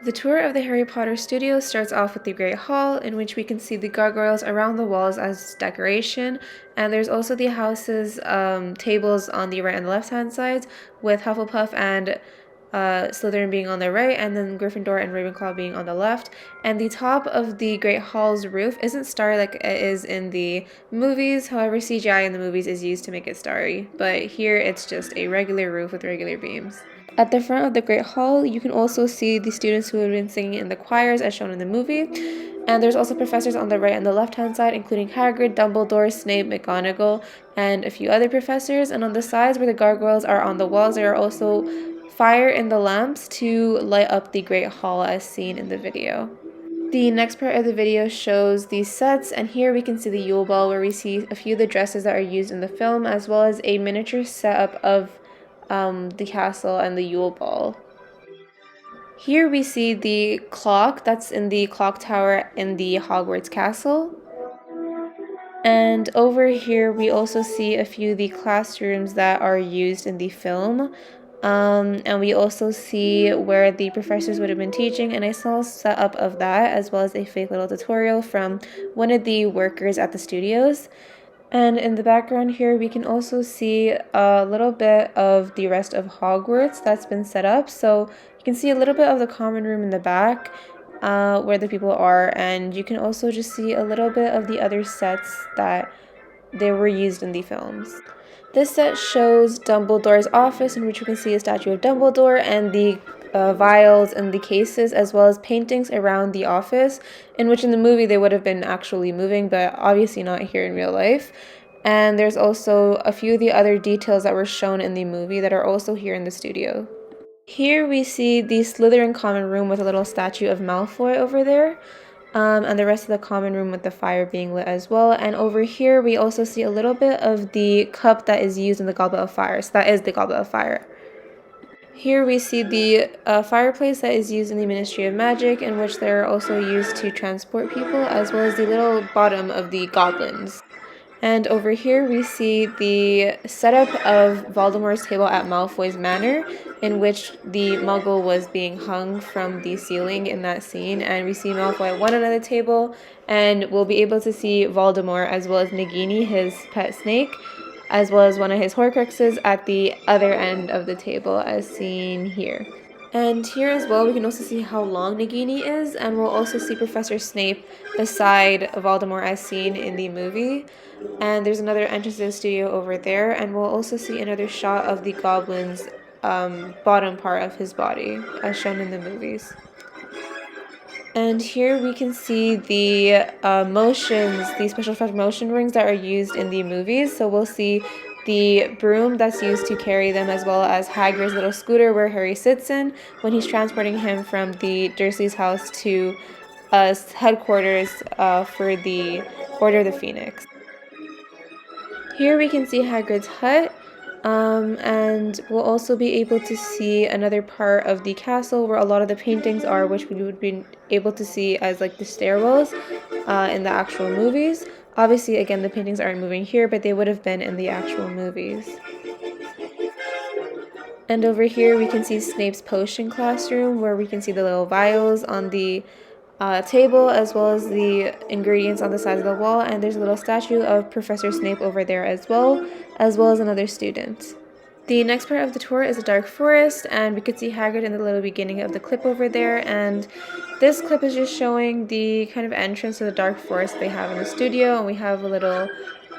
The tour of the Harry Potter studio starts off with the Great Hall, in which we can see the gargoyles around the walls as decoration, and there's also the house's tables on the right and the left-hand sides, with Hufflepuff and Slytherin being on the right, and then Gryffindor and Ravenclaw being on the left. And the top of the Great Hall's roof isn't starry like it is in the movies. However, CGI in the movies is used to make it starry, but here it's just a regular roof with regular beams. At the front of the Great Hall, you can also see the students who have been singing in the choirs as shown in the movie. And there's also professors on the right and the left-hand side, including Hagrid, Dumbledore, Snape, McGonagall, and a few other professors. And on the sides where the gargoyles are on the walls, there are also fire in the lamps to light up the Great Hall as seen in the video. The next part of the video shows these sets, and here we can see the Yule Ball, where we see a few of the dresses that are used in the film, as well as a miniature setup of the castle and the Yule Ball. Here we see the clock that's in the clock tower in the Hogwarts castle. And over here we also see a few of the classrooms that are used in the film. And we also see where the professors would have been teaching, and I saw a setup of that as well as a fake little tutorial from one of the workers at the studios. And in the background here, we can also see a little bit of the rest of Hogwarts that's been set up. So you can see a little bit of the common room in the back where the people are. And you can also just see a little bit of the other sets that they were used in the films. This set shows Dumbledore's office, in which we can see a statue of Dumbledore and the vials and the cases, as well as paintings around the office, in which in the movie they would have been actually moving, but obviously not here in real life. And there's also a few of the other details that were shown in the movie that are also here in the studio. Here we see the Slytherin common room with a little statue of Malfoy over there. And the rest of the common room with the fire being lit as well. And over here we also see a little bit of the cup that is used in the Goblet of Fire. So that is the Goblet of Fire. Here we see the fireplace that is used in the Ministry of Magic, in which they're also used to transport people, as well as the little bottom of the goblins. And over here we see the setup of Voldemort's table at Malfoy's Manor, in which the Muggle was being hung from the ceiling in that scene. And we see Malfoy at one end of the table, and we'll be able to see Voldemort as well as Nagini, his pet snake, as well as one of his Horcruxes at the other end of the table as seen here. And here as well, we can also see how long Nagini is, and we'll also see Professor Snape beside Voldemort as seen in the movie. And there's another entrance to the studio over there, and we'll also see another shot of the goblin's bottom part of his body, as shown in the movies. And here we can see the motions, the special effect motion rings that are used in the movies. So we'll see the broom that's used to carry them, as well as Hagrid's little scooter where Harry sits in when he's transporting him from the Dursley's house to headquarters for the Order of the Phoenix. Here we can see Hagrid's hut, and we'll also be able to see another part of the castle where a lot of the paintings are, which we would be able to see as like the stairwells in the actual movies. Obviously, again, the paintings aren't moving here, but they would have been in the actual movies. And over here we can see Snape's potion classroom, where we can see the little vials on the table, as well as the ingredients on the sides of the wall. And there's a little statue of Professor Snape over there as well as another student. The next part of the tour is the Dark Forest, and we could see Hagrid in the little beginning of the clip over there. And this clip is just showing the kind of entrance to the Dark Forest they have in the studio, and we have a little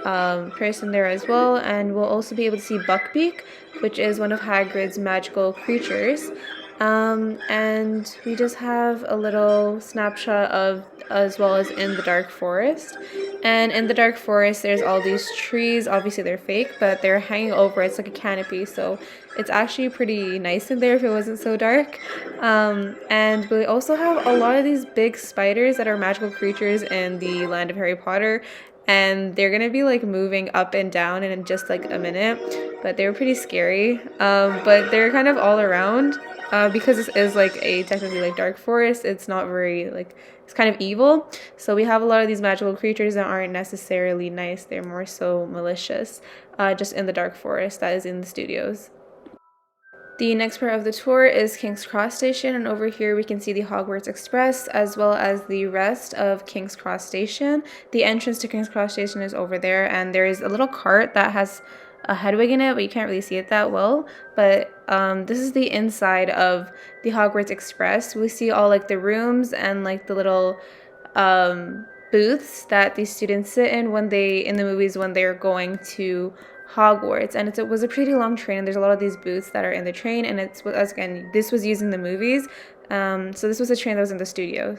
person there as well. And we'll also be able to see Buckbeak, which is one of Hagrid's magical creatures. And we just have a little snapshot of as well as in the Dark Forest. And in the Dark Forest there's all these trees. Obviously they're fake, but they're hanging over. It's like a canopy, so it's actually pretty nice in there if it wasn't so dark. And we also have a lot of these big spiders that are magical creatures in the land of Harry Potter, and they're gonna be like moving up and down in just like a minute, but they were pretty scary. But they're kind of all around. Because this is like a technically like dark forest, it's not very like, it's kind of evil. So we have a lot of these magical creatures that aren't necessarily nice. They're more so malicious, just in the Dark Forest that is in the studios. The next part of the tour is King's Cross Station, and over here we can see the Hogwarts Express as well as the rest of King's Cross Station. The entrance to King's Cross Station is over there, and there is a little cart that has a Hedwig in it, but you can't really see it that well. But this is the inside of the Hogwarts Express. We see all like the rooms and like the little booths that these students sit in when in the movies when they're going to Hogwarts. And it was a pretty long train, and there's a lot of these booths that are in the train, and again, this was used in the movies. So this was a train that was in the studio.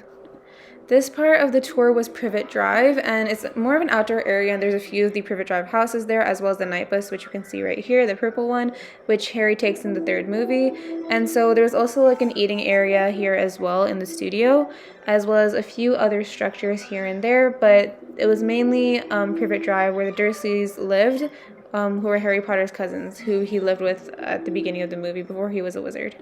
This part of the tour was Privet Drive, and it's more of an outdoor area, and there's a few of the Privet Drive houses there, as well as the night bus, which you can see right here, the purple one, which Harry takes in the third movie. And so there's also like an eating area here as well in the studio, as well as a few other structures here and there, but it was mainly Privet Drive where the Dursleys lived, who were Harry Potter's cousins, who he lived with at the beginning of the movie before he was a wizard.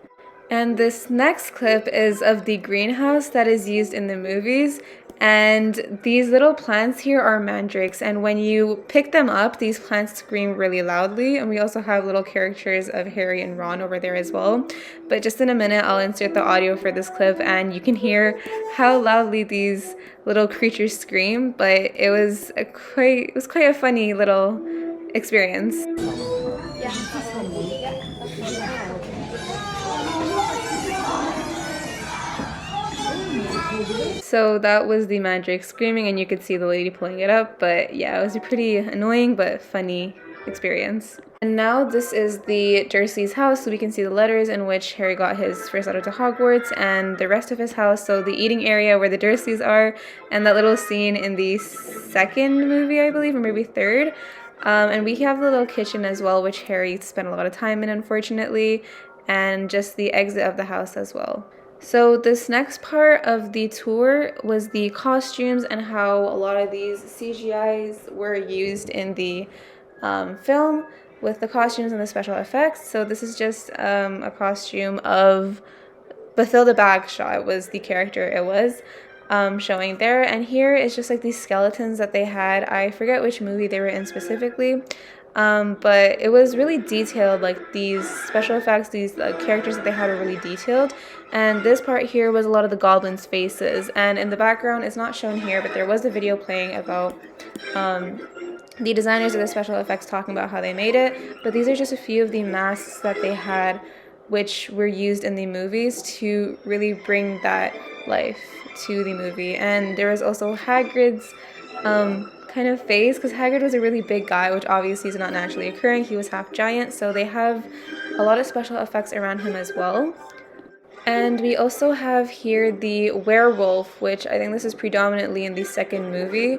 And this next clip is of the greenhouse that is used in the movies. And these little plants here are mandrakes, and when you pick them up, these plants scream really loudly. And we also have little characters of Harry and Ron over there as well. But just in a minute, I'll insert the audio for this clip, and you can hear how loudly these little creatures scream. But it was quite a funny little experience. So that was the mandrake screaming, and you could see the lady pulling it up, but yeah, it was a pretty annoying but funny experience. And now this is the Dursley's house, so we can see the letters in which Harry got his first letter to Hogwarts, and the rest of his house, so the eating area where the Dursleys are, and that little scene in the second movie, I believe, or maybe third. And we have the little kitchen as well, which Harry spent a lot of time in, unfortunately, and just the exit of the house as well. So this next part of the tour was the costumes and how a lot of these CGIs were used in the film with the costumes and the special effects. So this is just a costume of Bathilda Bagshot was the character it was showing there. And here is just like these skeletons that they had. I forget which movie they were in specifically. But it was really detailed, like these special effects, these characters that they had were really detailed. And this part here was a lot of the goblins' faces. And in the background, it's not shown here, but there was a video playing about the designers of the special effects talking about how they made it. But these are just a few of the masks that they had, which were used in the movies to really bring that life to the movie. And there was also Hagrid's kind of face, because Hagrid was a really big guy, which obviously is not naturally occurring. He was half giant, so they have a lot of special effects around him as well. And we also have here the werewolf, which I think this is predominantly in the second movie,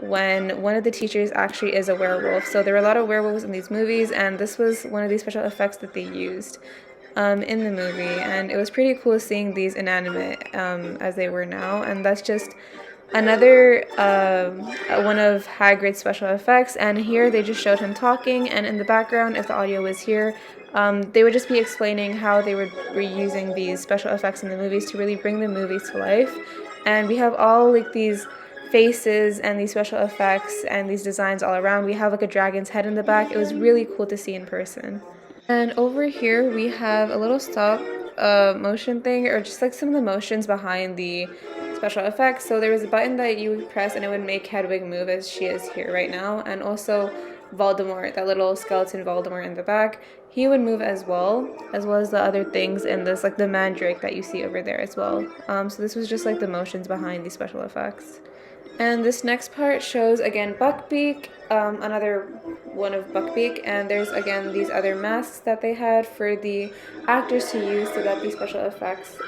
when one of the teachers actually is a werewolf. So there were a lot of werewolves in these movies, and this was one of the special effects that they used in the movie. And it was pretty cool seeing these inanimate as they were now, and that's just another one of Hagrid's special effects. And here they just showed him talking, and in the background, if the audio was here, they would just be explaining how they were reusing these special effects in the movies to really bring the movies to life. And we have all like these faces and these special effects and these designs all around. We have like a dragon's head in the back. It was really cool to see in person. And over here we have a little stop motion thing, or just like some of the motions behind the special effects. So there was a button that you would press and it would make Hedwig move, as she is here right now, and also Voldemort, that little skeleton Voldemort in the back, he would move as well as the other things in this, like the mandrake that you see over there as well. So this was just like the motions behind the special effects. And this next part shows again Buckbeak, another one of Buckbeak, and there's again these other masks that they had for the actors to use to get these special effects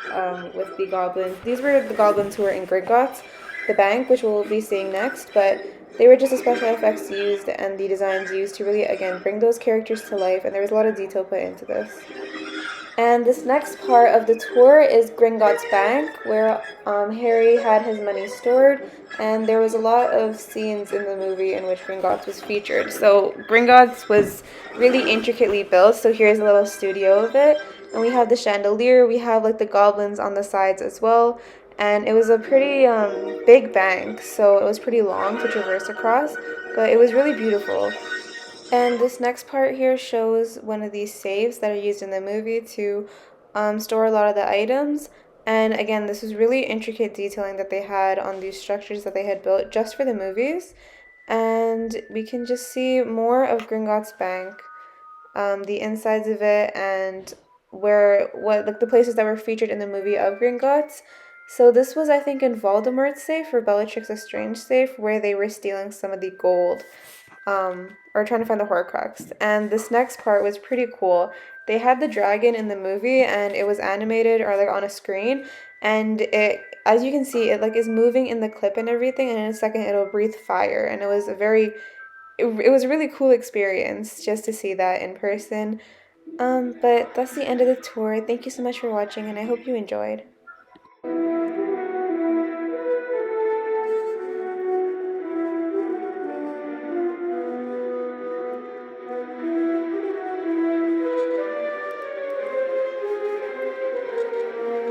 with the goblins. These were the goblins who were in Gringotts, the bank, which we'll be seeing next, but they were just the special effects used and the designs used to really, again, bring those characters to life, and there was a lot of detail put into this. And this next part of the tour is Gringotts Bank, where Harry had his money stored, and there was a lot of scenes in the movie in which Gringotts was featured. So Gringotts was really intricately built, so here's a little studio of it, and we have the chandelier, we have like the goblins on the sides as well, and it was a pretty big bank, so it was pretty long to traverse across, but it was really beautiful. And this next part here shows one of these safes that are used in the movie to store a lot of the items. And again, this was really intricate detailing that they had on these structures that they had built just for the movies. And we can just see more of Gringotts Bank, the insides of it, and what like the places that were featured in the movie of Gringotts. So this was, I think, in Voldemort's safe or Bellatrix Lestrange safe, where they were stealing some of the gold, or trying to find the Horcrux. And this next part was pretty cool. They had the dragon in the movie, and it was animated or like on a screen, and as you can see, it like is moving in the clip and everything, and in a second it'll breathe fire, and it was a really cool experience just to see that in person. But that's the end of the tour. Thank you so much for watching, and I hope you enjoyed.